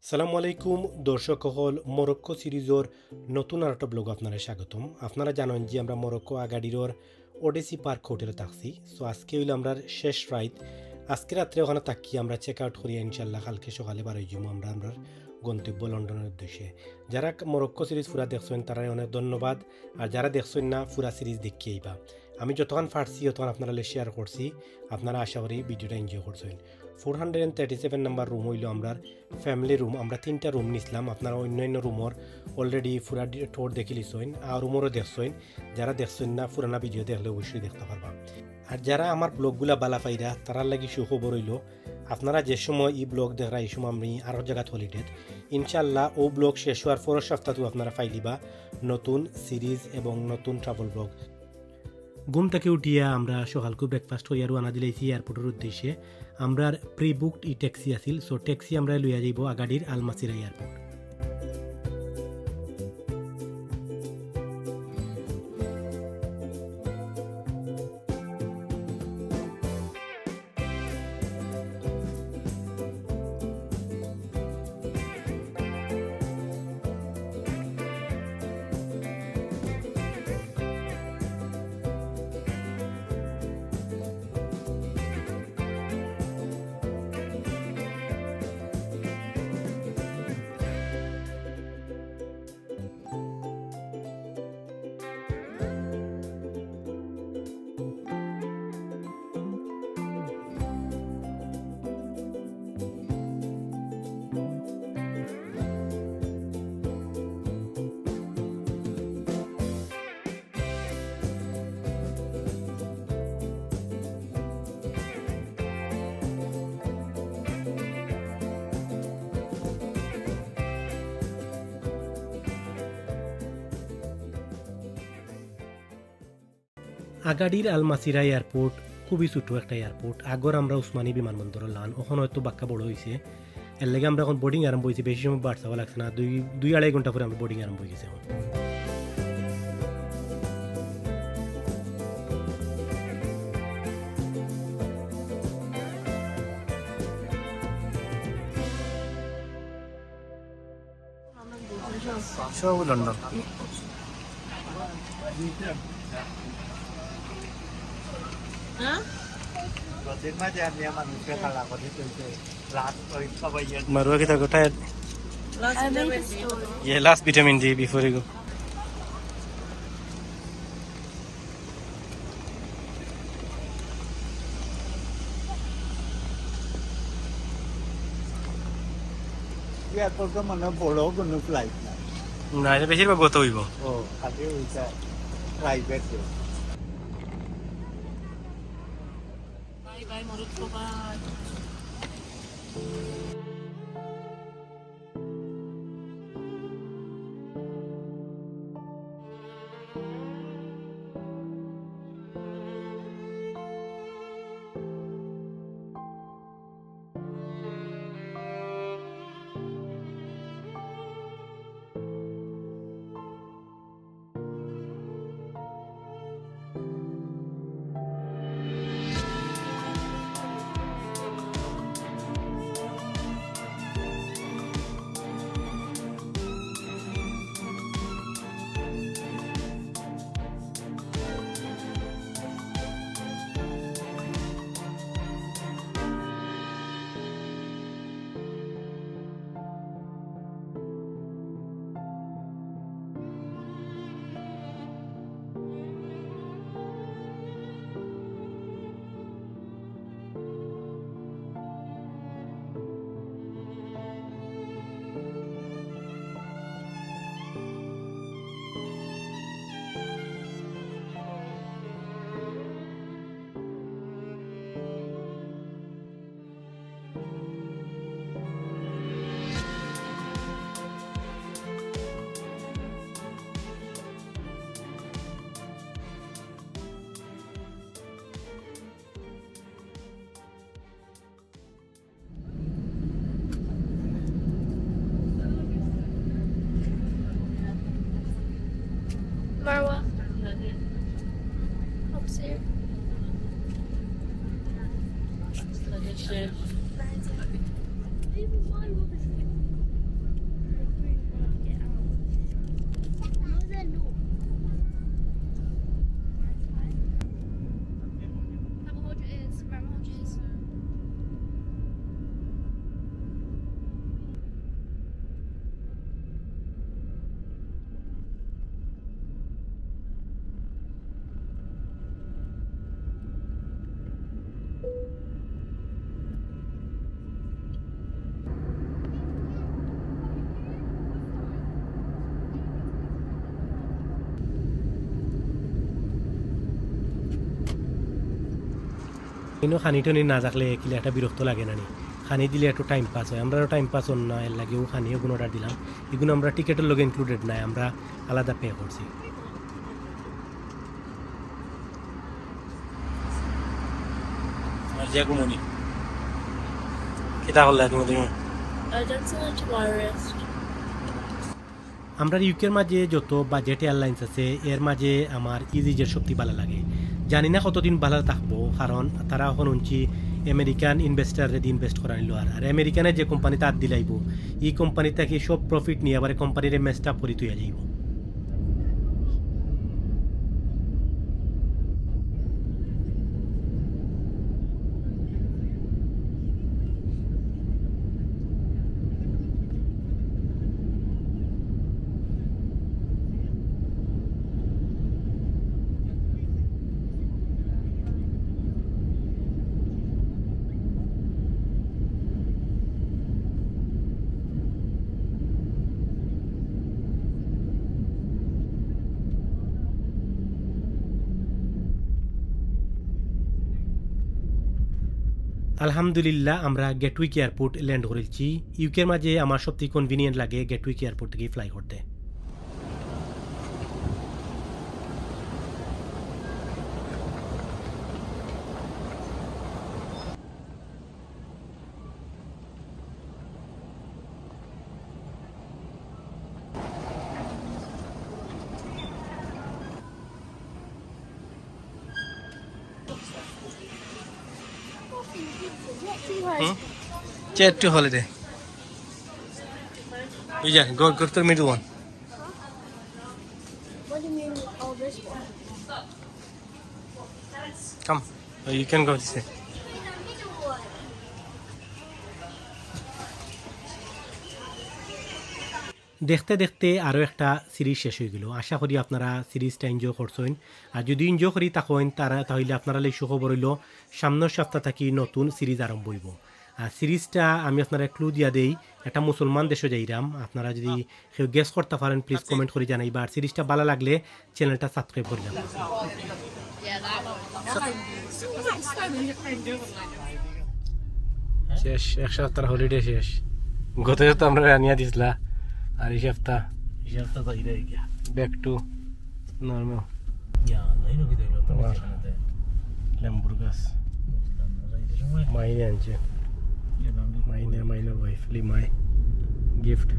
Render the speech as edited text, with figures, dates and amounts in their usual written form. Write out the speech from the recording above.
সালামু আলাইকুম দর্শক হল মরক্কো সিরিজর নতুন আর একটা ব্লগ আপনারা স্বাগতম। আপনারা জানেন যে আমরা মরক্কো আগাডিরর ওডেসি পার্ক হোটেলে থাকছি। সো আজকে হইল আমরা শেষ রাইত। আজকে রাত্রে ওখানে থাকি আমরা চেক আউট করি ইনশাল্লাহ কালকে সকালে বার হয়ে যাবো আমরা আমরা গন্তব্য লন্ডনের উদ্দেশ্যে। যারা মরক্কো সিরিজ পুরা দেখছেন তারা অনেক ধন্যবাদ, আর যারা দেখছেন না পুরা সিরিজ দেখিয়েইবা। আমি যতক্ষণ পারছি ততক্ষণ আপনারা শেয়ার করছি, আপনারা আশা করি ভিডিওটা এনজয় করছেন। 437 নাম্বার রুম হইল আমরা ফ্যামিলি রুম। আমরা 3টা রুম নিছিলাম, আপনারা অন্যান্য রুমর অলরেডি পুরা টোর দেখে লিছেন আর রুমরও দেখছেন। যারা দেখছেন না পুরানা ভিডিও দেখলে অবশ্যই দেখতে পারবা। আর যারা আমার ব্লগগুলা বালা পাইরা তারার লাগি সুখবর হইল, আপনারা যে সময় এই ব্লগ দেখরা এই সময় আমি আরও জায়গাত হলিডেত ইনশাল্লাহ ও ব্লগ শেষ হওয়ার পরের সপ্তাহতেও আপনারা পাইলিবা নতুন সিরিজ এবং নতুন ট্রাভেল ব্লগ। ঘুম থেকে উঠিয়া আমরা সকালকে ব্রেকফাস্ট হইয়া রওনা দিলাইছি এয়ারপোর্টের উদ্দেশ্যে। আমরা প্রি বুকড ই ট্যাক্সি আছিল, সো ট্যাক্সি আমরা লইয়া যাইব আগাডির আলমাসিরা এয়ারপোর্ট। আগাডির আলমাসিরা এয়ারপোর্ট খুবই ছোটো একটা এয়ারপোর্ট। আগর আমরা উসমানী বিমানবন্দর লান, ওখানে হয়তো বাক্কা বড় হয়েছে, এর লাগে আমরা এখন বোর্ডিং আরম্ভ হয়েছে। বেশি সময় বাড়ছাও লাগছে না, দুই আড়াই ঘন্টা পরে আমরা বোর্ডিং আরম্ভ হয়ে গেছে এখন। সব London. Marwa kita go tired. Yeah, last vitamin D before you go. Airport মানে বড় কোনো ফ্লাইট না। না, এটা বেশিরভাগ গত হইব। ও খালি ওইটা private. Bye bye Morocco, bye. Marwa. Upstairs. Chef. কিন্তু খানি টনি না থাকলে কিলে একটা বিরক্ত লাগে না নি খানি দিলে একটু টাইম পাস হয় আমরাও টাইম পাস হন না এর লাগেও খানিও কোনো অর্ডার দিলাম এগুলো আমরা টিকেটের লগে ইনক্লুডেড নাই আমরা আলাদা পে করছি যে কোনো নি কিতা করলে তুমি That's not tourist. আমরা ইউকের মাঝে যত বাজেট এয়ারলাইন্স আছে এর মাঝে আমার ইজিজের সত্যি ভালো লাগে জানি না কতদিন ভালো থাকবো কারণ তারা এখন উঞ্চি আমেরিকান ইনভেস্টারে ইনভেস্ট করা নিল আর আমেরিকানের যে কোম্পানি তার দিলাইব এই কোম্পানি থেকে সব প্রফিট নিয়ে আবার কোম্পানির মেসটা পরি তুই যাইব আলহামদুলিল্লাহ আমরা গেটউইক এয়ারপোর্ট ল্যান্ড করেছি ইউকের মাঝে আমার সবথেকে কনভিনিয়েন্ট লাগে গেটউইক এয়ারপোর্ট থেকে ফ্লাই করতে Jet to holiday. Yeah, go to the middle one. What do you mean? Oh, this one. Come, you can go this way. দেখতে দেখতে আরও একটা সিরিজ শেষ হয়ে গেল আশা করি আপনারা সিরিজটা এনজয় করছেন আর যদি এনজয় করি তখন তাহলে আপনারা এই সুখবর হইল সামনের সপ্তাহ থেকে নতুন সিরিজ আরম্ভ হইব আর সিরিজটা আমি আপনারা ক্লু দিয়া দেই একটা মুসলমান দেশে যাইরাম আপনারা যদি কেউ গেস করতে পারেন প্লিজ কমেন্ট করে জানাইবা আর সিরিজটা ভালো লাগলে চ্যানেলটা সাবস্ক্রাইব করে যাবেন শেষ এক সপ্তাহ হলিডে শেষ গত সপ্তাহ আমরা রানিয়া দিছিলা আর এই সপ্তাহ ব্যাক টু নর্মাল ল্যাম্বুরগাস মাইনে আনছে মাইনের ওয়াইফ লিমাই গিফট